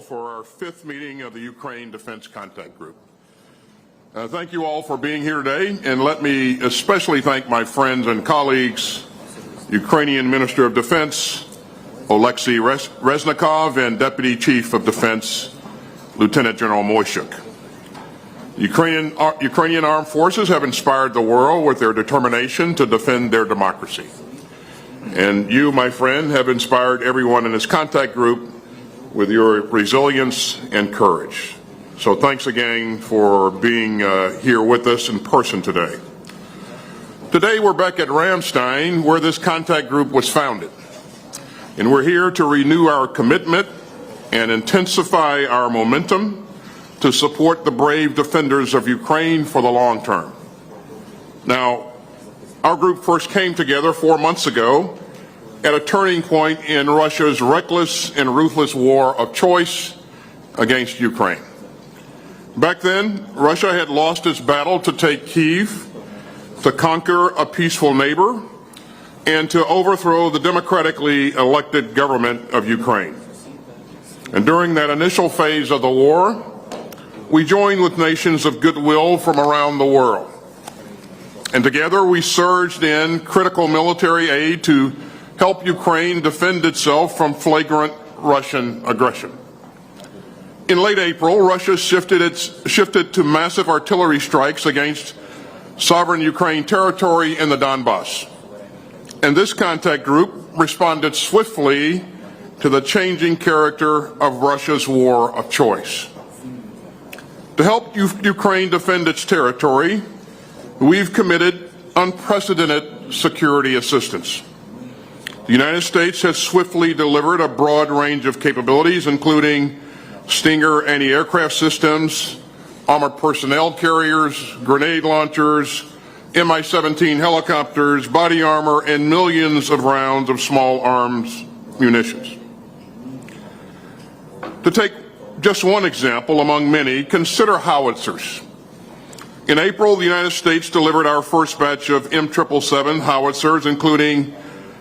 for our fifth meeting of the Ukraine Defense Contact Group. Thank you all for being here today, and let me especially thank my friends and colleagues, Ukrainian Minister of Defense, Oleksiy Reznikov, and Deputy Chief of Defense, Lieutenant General Moishuk. Ukrainian armed forces have inspired the world with their determination to defend their democracy. And you, my friend, have inspired everyone in this contact group with your resilience and courage. So thanks again for being here with us in person today. Today we're back at Ramstein, where this contact group was founded. And we're here to renew our commitment and intensify our momentum to support the brave defenders of Ukraine for the long term. Now, our group first came together 4 months ago at a turning point in Russia's reckless and ruthless war of choice against Ukraine. Back then, Russia had lost its battle to take Kyiv, to conquer a peaceful neighbor, and to overthrow the democratically elected government of Ukraine. And during that initial phase of the war, we joined with nations of goodwill from around the world. And together we surged in critical military aid to help Ukraine defend itself from flagrant Russian aggression. In late April, Russia shifted to massive artillery strikes against sovereign Ukraine territory in the Donbass. And this contact group responded swiftly to the changing character of Russia's war of choice. To help Ukraine defend its territory, we've committed unprecedented security assistance. The United States has swiftly delivered a broad range of capabilities, including Stinger anti-aircraft systems, armored personnel carriers, grenade launchers, Mi-17 helicopters, body armor, and millions of rounds of small arms munitions. To take just one example among many, consider howitzers. In April, the United States delivered our first batch of M777 howitzers, including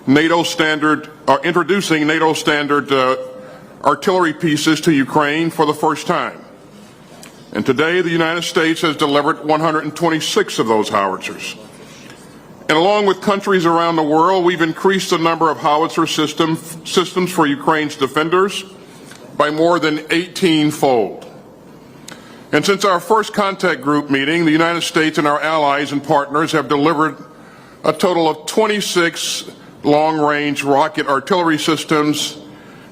introducing NATO standard artillery pieces to Ukraine for the first time. And today, the United States has delivered 126 of those howitzers. And along with countries around the world, we've increased the number of howitzer systems for Ukraine's defenders by more than 18-fold. And since our first contact group meeting, the United States and our allies and partners have delivered a total of 26 long-range rocket artillery systems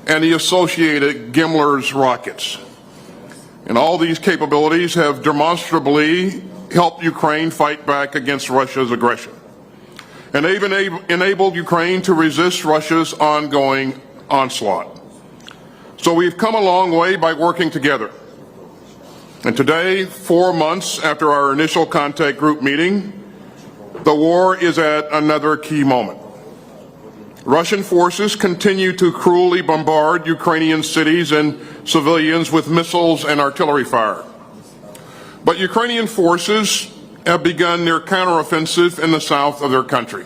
and the associated Gimler's rockets. And all these capabilities have demonstrably helped Ukraine fight back against Russia's aggression. And they've enabled Ukraine to resist Russia's ongoing onslaught. So we've come a long way by working together. And today, 4 months after our initial contact group meeting, the war is at another key moment. Russian forces continue to cruelly bombard Ukrainian cities and civilians with missiles and artillery fire. But Ukrainian forces have begun their counteroffensive in the south of their country.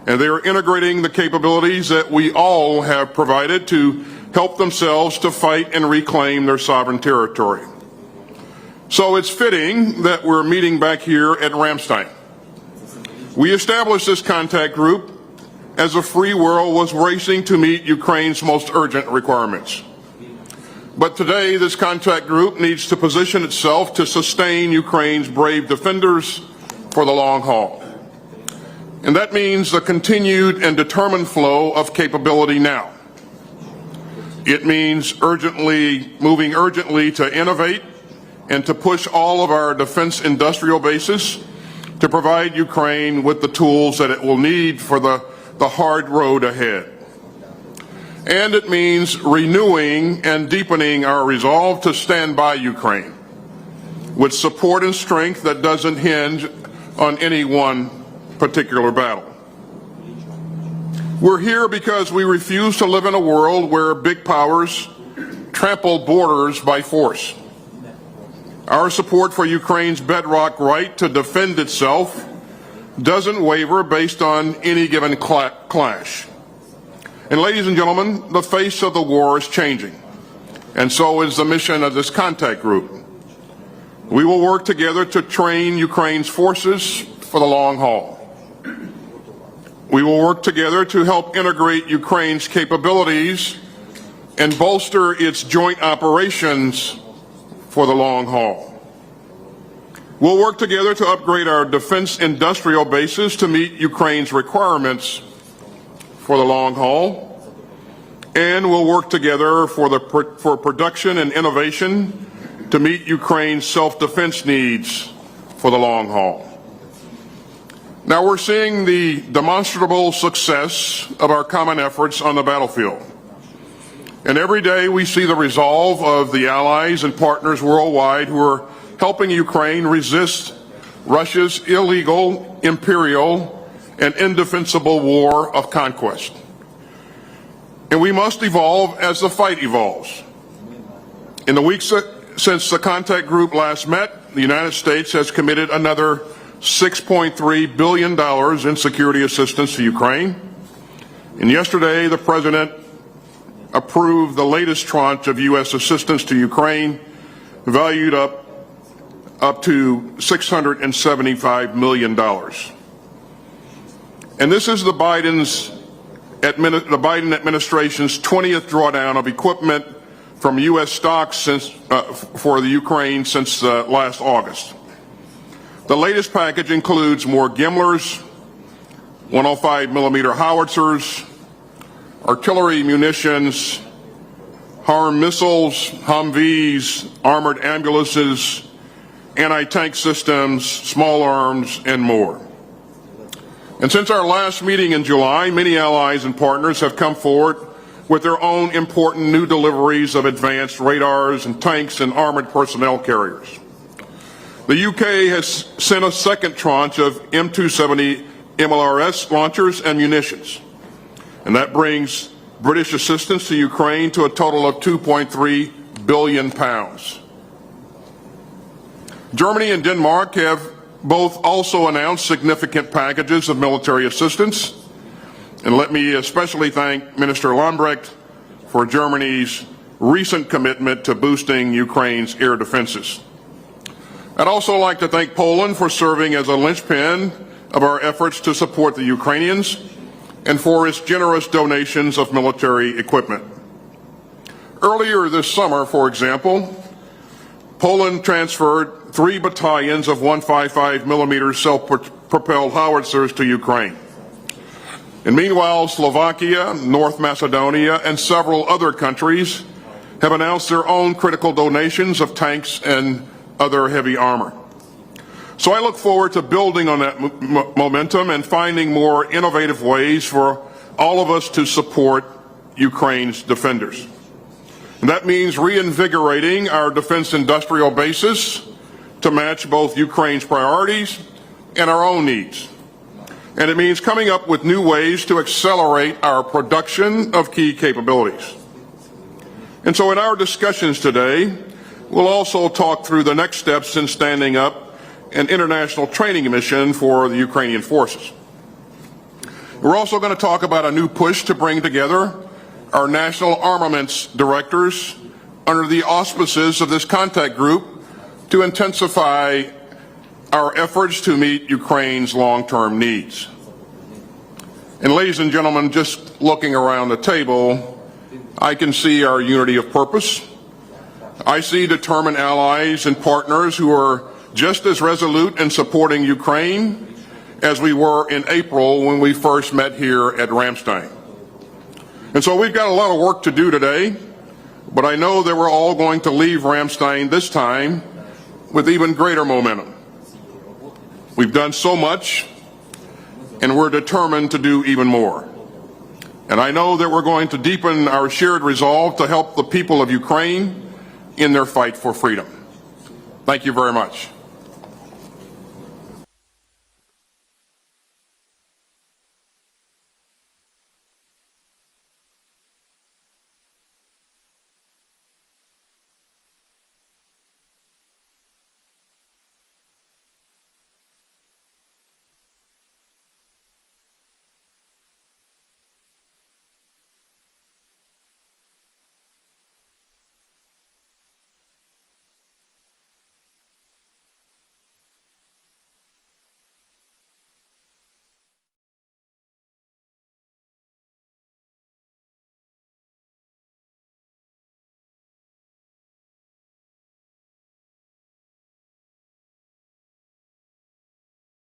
And they are integrating the capabilities that we all have provided to help themselves to fight and reclaim their sovereign territory. So it's fitting that we're meeting back here at Ramstein. We established this contact group as the free world was racing to meet Ukraine's most urgent requirements. But today, this contact group needs to position itself to sustain Ukraine's brave defenders for the long haul. And that means a continued and determined flow of capability now. It means moving urgently to innovate and to push all of our defense industrial bases to provide Ukraine with the tools that it will need for the hard road ahead. And it means renewing and deepening our resolve to stand by Ukraine with support and strength that doesn't hinge on any one particular battle. We're here because we refuse to live in a world where big powers trample borders by force. Our support for Ukraine's bedrock right to defend itself doesn't waver based on any given clash. And ladies and gentlemen, the face of the war is changing. and so is the mission of this contact group. We will work together to train Ukraine's forces for the long haul. We will work together to help integrate Ukraine's capabilities and bolster its joint operations for the long haul. We'll work together to upgrade our defense industrial bases to meet Ukraine's requirements for the long haul. And we'll work together for production and innovation to meet Ukraine's self-defense needs for the long haul. Now we're seeing the demonstrable success of our common efforts on the battlefield. And every day we see the resolve of the allies and partners worldwide who are helping Ukraine resist Russia's illegal, imperial, and indefensible war of conquest. And we must evolve as the fight evolves. In the weeks since the contact group last met, the United States has committed another $6.3 billion in security assistance to Ukraine. And yesterday, the President approved the latest tranche of U.S. assistance to Ukraine, valued up to $675 million. And this is the Biden administration's 20th drawdown of equipment from U.S. stocks for the Ukraine since last August. The latest package includes more Gimlers, 105mm howitzers, artillery munitions, HARM missiles, Humvees, armored ambulances, anti-tank systems, small arms, and more. And since our last meeting in July, many allies and partners have come forward with their own important new deliveries of advanced radars and tanks and armored personnel carriers. The UK has sent a second tranche of M270 MLRS launchers and munitions, and that brings British assistance to Ukraine to a total of £2.3 billion. Germany and Denmark have both also announced significant packages of military assistance. And let me especially thank Minister Lambrecht for Germany's recent commitment to boosting Ukraine's air defenses. I'd also like to thank Poland for serving as a linchpin of our efforts to support the Ukrainians and for its generous donations of military equipment. Earlier this summer, for example, Poland transferred 3 battalions of 155mm self-propelled howitzers to Ukraine. And meanwhile, Slovakia, North Macedonia, and several other countries have announced their own critical donations of tanks and other heavy armor. So I look forward to building on that momentum and finding more innovative ways for all of us to support Ukraine's defenders. And that means reinvigorating our defense industrial bases to match both Ukraine's priorities and our own needs. And it means coming up with new ways to accelerate our production of key capabilities. And so in our discussions today, we'll also talk through the next steps in standing up an international training mission for the Ukrainian forces. We're also going to talk about a new push to bring together our national armaments directors under the auspices of this contact group to intensify our efforts to meet Ukraine's long-term needs. And ladies and gentlemen, just looking around the table, I can see our unity of purpose. I see determined allies and partners who are just as resolute in supporting Ukraine as we were in April when we first met here at Ramstein. And so we've got a lot of work to do today, but I know that we're all going to leave Ramstein this time with even greater momentum. We've done so much, and we're determined to do even more. And I know that we're going to deepen our shared resolve to help the people of Ukraine in their fight for freedom. Thank you very much.